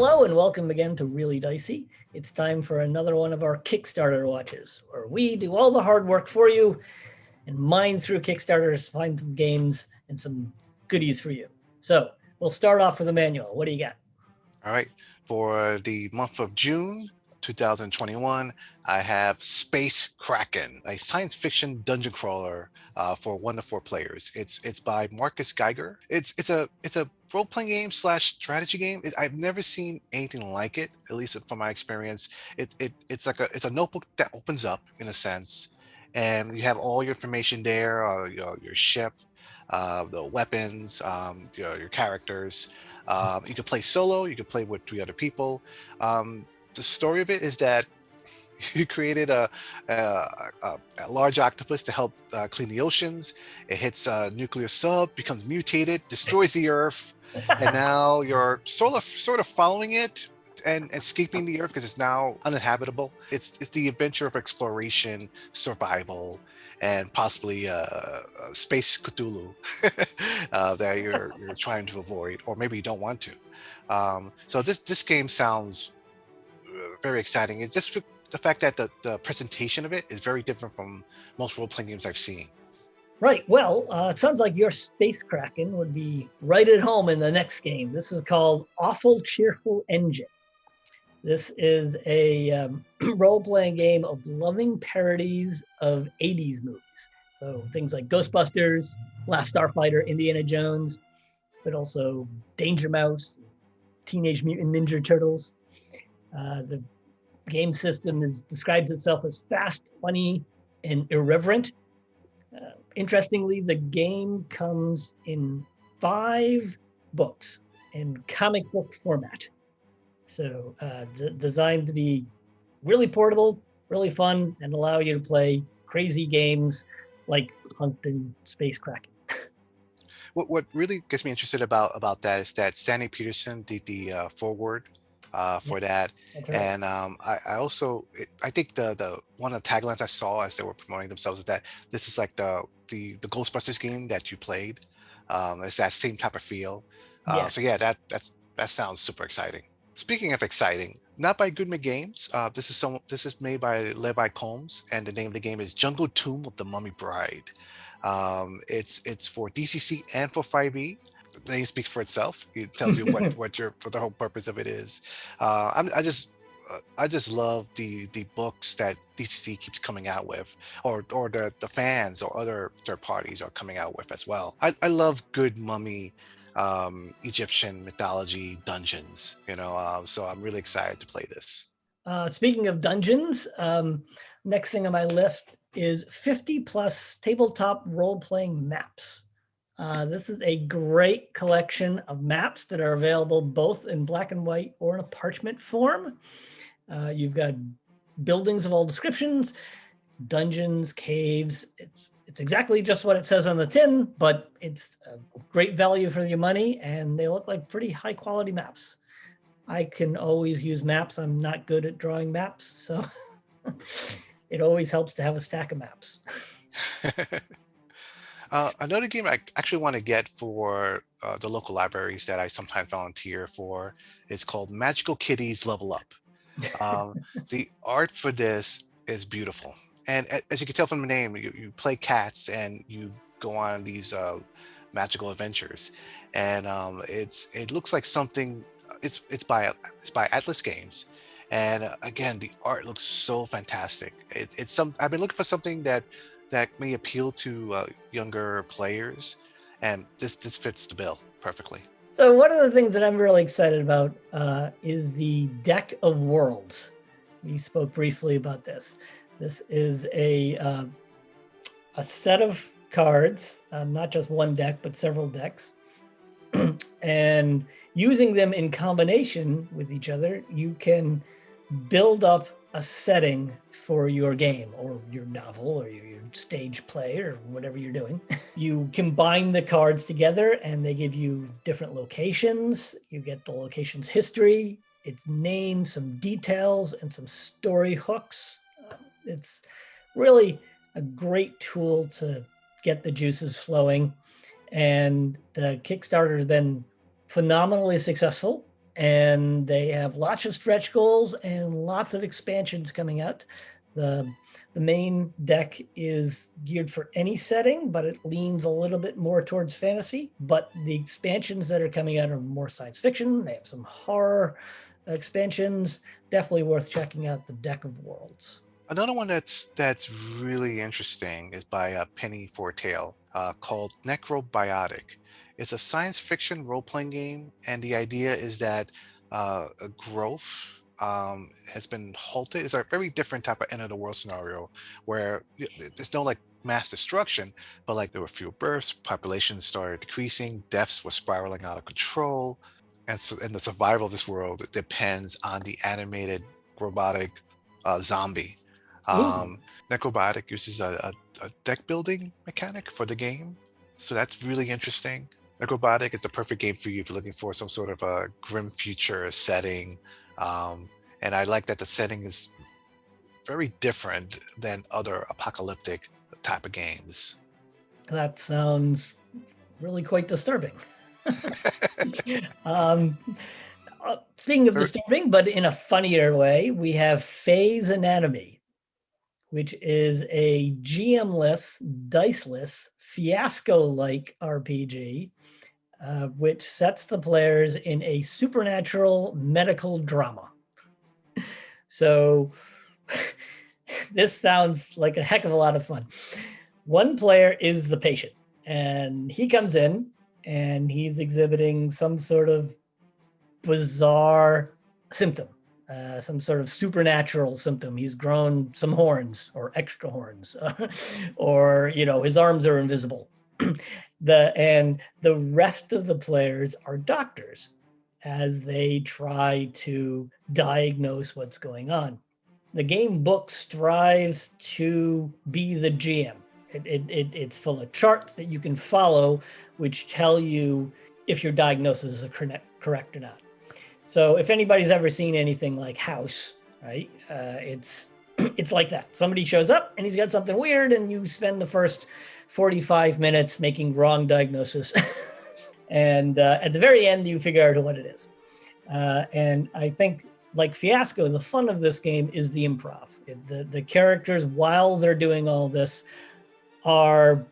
Hello and welcome again to Really Dicey. It's time for another one of our Kickstarter watches, where we do all the hard work for you and mine through Kickstarters, find some games and some goodies for you. So we'll start off with a manual. What do you got? All right, for the month of June 2021, I have Space Kraken, a science fiction dungeon crawler for 1 to 4 players. It's by Marcus Geiger. It's a role playing game slash strategy game. I've never seen anything like it, at least from my experience. It's a notebook that opens up in a sense, and you have all your information there, your ship, the weapons, your characters. You can play solo, you can play with 3 other people. The story of it is that you created a large octopus to help clean the oceans. It hits a nuclear sub, becomes mutated, destroys the Earth, and now you're sort of following it and escaping the Earth because it's now uninhabitable. It's the adventure of exploration, survival, and possibly space Cthulhu that you're trying to avoid, or maybe you don't want to. So this game sounds very exciting. It's just the fact that the presentation of it is very different from most role-playing games I've seen. Right. Well, it sounds like your Space Kraken would be right at home in the next game. This is called Awful Cheerful Engine. This is a role-playing game of loving parodies of 80s movies. So things like Ghostbusters, Last Starfighter, Indiana Jones, but also Danger Mouse, Teenage Mutant Ninja Turtles. The game system describes itself as fast, funny, and irreverent. Interestingly, the game comes in 5 books in comic book format. So designed to be really portable, really fun, and allow you to play crazy games like hunting Space Kraken. What really gets me interested about that is that Sandy Peterson did the foreword for that. That's right. And I think the one of the taglines I saw as they were promoting themselves is that this is like the Ghostbusters game that you played. It's that same type of feel. So yeah, that sounds super exciting. Speaking of exciting, not by Goodman Games. This is made by Levi Combs, and the name of the game is Jungle Tomb of the Mummy Bride. It's for DCC and for 5e. The name speaks for itself. It tells you what the whole purpose of it is. I just love the books that DCC keeps coming out with, or the fans or other third parties are coming out with as well. I love good mummy Egyptian mythology dungeons, so I'm really excited to play this. Speaking of dungeons, next thing on my list is 50 plus tabletop role-playing maps. This is a great collection of maps that are available both in black and white or in a parchment form. You've got buildings of all descriptions, dungeons, caves. It's exactly just what it says on the tin, but it's a great value for your money, and they look like pretty high quality maps. I can always use maps. I'm not good at drawing maps, so it always helps to have a stack of maps. Another game I actually want to get for the local libraries that I sometimes volunteer for is called Magical Kitties Level Up. The art for this is beautiful. And as you can tell from the name, you play cats and you go on these magical adventures. And it looks like something. It's by Atlas Games, and again, the art looks so fantastic. I've been looking for something that may appeal to younger players, and this fits the bill perfectly. So one of the things that I'm really excited about is the Deck of Worlds. We spoke briefly about this. This is a set of cards, not just one deck, but several decks. And using them in combination with each other, you can build up a setting for your game or your novel or your stage play or whatever you're doing. You combine the cards together and they give you different locations. You get the location's history, its name, some details, and some story hooks. It's really a great tool to get the juices flowing. And the Kickstarter has been phenomenally successful. and they have lots of stretch goals and lots of expansions coming out. The main deck is geared for any setting, but it leans a little bit more towards fantasy. But the expansions that are coming out are more science fiction. They have some horror expansions. Definitely worth checking out the Deck of Worlds. Another one that's really interesting is by Penny Fortail, called Necrobiotic. It's a science fiction role-playing game, and the idea is that growth has been halted. It's a very different type of end of the world scenario where there's no like mass destruction, but like there were fewer births, population started decreasing, deaths were spiraling out of control, and so and the survival of this world depends on the animated robotic zombie. Ooh. Necrobiotic uses a deck building mechanic for the game, so that's really interesting. Necrobiotic is the perfect game for you if you're looking for some sort of a grim future setting, and I like that the setting is very different than other apocalyptic type of games. That sounds really quite disturbing. um, Speaking of Er, disturbing, but in a funnier way, we have Phase Anatomy, which is a GM-less, diceless, fiasco-like RPG, which sets the players in a supernatural medical drama. So this sounds like a heck of a lot of fun. One player is the patient, and he comes in and he's exhibiting some sort of bizarre symptom, some sort of supernatural symptom. He's grown some horns or extra horns, or his arms are invisible. And the rest of the players are doctors as they try to diagnose what's going on. The game book strives to be the GM. It's full of charts that you can follow, which tell you if your diagnosis is correct or not. So if anybody's ever seen anything like House, right, it's like that. Somebody shows up and he's got something weird, and you spend the first 45 minutes making wrong diagnosis. And at the very end, you figure out what it is. And I think, like Fiasco, the fun of this game is the improv. The characters, while they're doing all this, are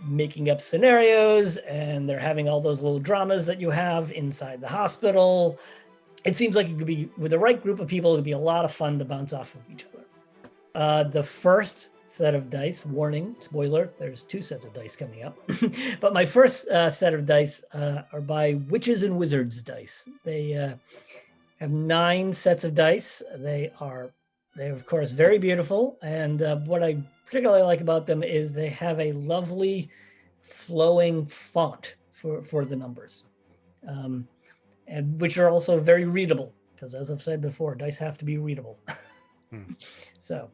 making up scenarios, and they're having all those little dramas that you have inside the hospital. It seems like it could be, with the right group of people, it'd be a lot of fun to bounce off of each other. The first set of dice, warning, spoiler, there's 2 sets of dice coming up. But my first set of dice are by Witches and Wizards Dice. They have 9 sets of dice. They're of course very beautiful, and what I particularly like about them is they have a lovely flowing font for the numbers, and which are also very readable, because as I've said before, dice have to be readable. So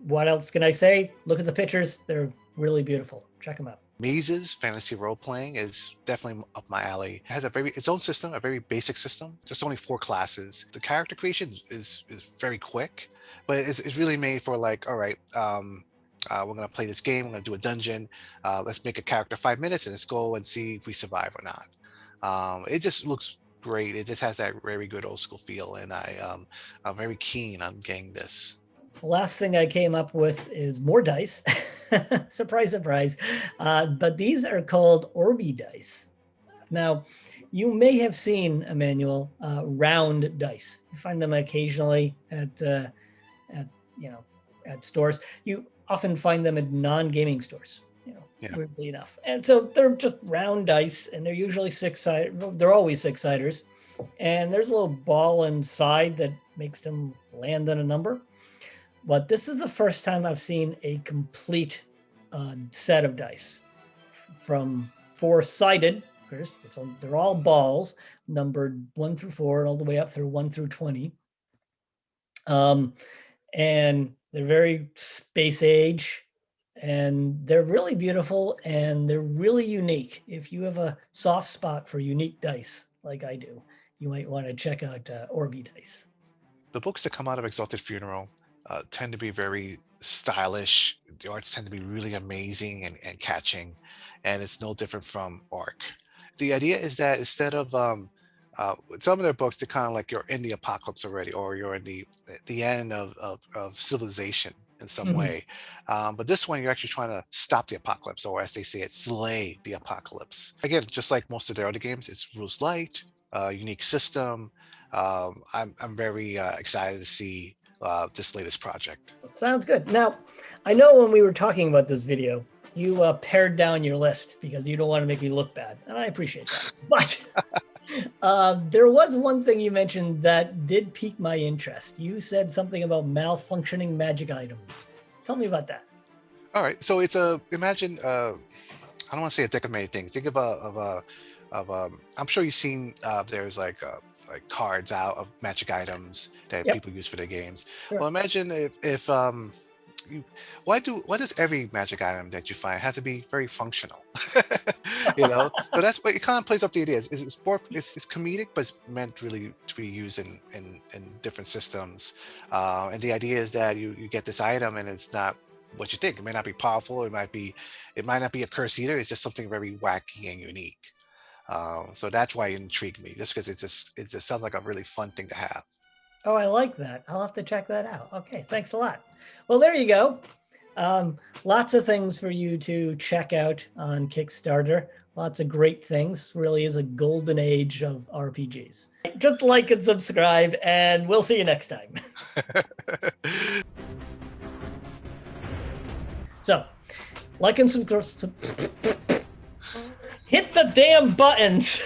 what else can I say? Look at the pictures. They're really beautiful. Check them out. Mises fantasy role playing is definitely up my alley. It has its own system, a very basic system. There's only 4 classes. The character creation is very quick, but it's really made for like, all right, we're gonna play this game. We're gonna do a dungeon. Let's make a character 5 minutes and let's go and see if we survive or not. It just looks great. It just has that very good old school feel, and I'm very keen on getting this. The last thing I came up with is more dice. Surprise, surprise. But these are called Orbidice. Now, you may have seen, Emmanuel, round dice. You find them occasionally at stores. You often find them at non-gaming stores, Yeah. weirdly enough. And so they're just round dice, and they're usually 6-sided. They're always 6-siders. And there's a little ball inside that makes them land on a number. But this is the first time I've seen a complete set of dice, from 4-sided. They're all balls, numbered 1 through 4, all the way up through 1 through 20. And they're very space age, and they're really beautiful, and they're really unique. If you have a soft spot for unique dice, like I do, you might want to check out Orbidice. The books that come out of Exalted Funeral tend to be very stylish. The arts tend to be really amazing and catching, and it's no different from Arc. The idea is that instead of some of their books, they're kind of like you're in the apocalypse already, or you're in the end of civilization in some Mhm. way. But this one, you're actually trying to stop the apocalypse, or as they say it, slay the apocalypse. Again, just like most of their other games, it's rules light, unique system. I'm very excited to see this latest project. Sounds good. Now, I know when we were talking about this video, you pared down your list because you don't want to make me look bad, and I appreciate that. But there was one thing you mentioned that did pique my interest. You said something about malfunctioning magic items. Tell me about that. All right, so it's a imagine. I don't want to say a deck of many things. Think I'm sure you've seen there's like cards out of magic items that Yep, people use for their games. sure. Well, imagine if you, why does every magic item that you find have to be very functional? You know, so that's what it kind of plays up the idea. It's comedic, but it's meant really to be used in different systems. And the idea is that you get this item and it's not what you think. It may not be powerful. It might not be a curse either. It's just something very wacky and unique. So that's why it intrigued me, just because it just sounds like a really fun thing to have. Oh, I like that. I'll have to check that out. Okay, thanks a lot. Well, there you go. Lots of things for you to check out on Kickstarter. Lots of great things. Really is a golden age of RPGs. Just like and subscribe, and we'll see you next time. So, like and subscribe. Hit the damn buttons.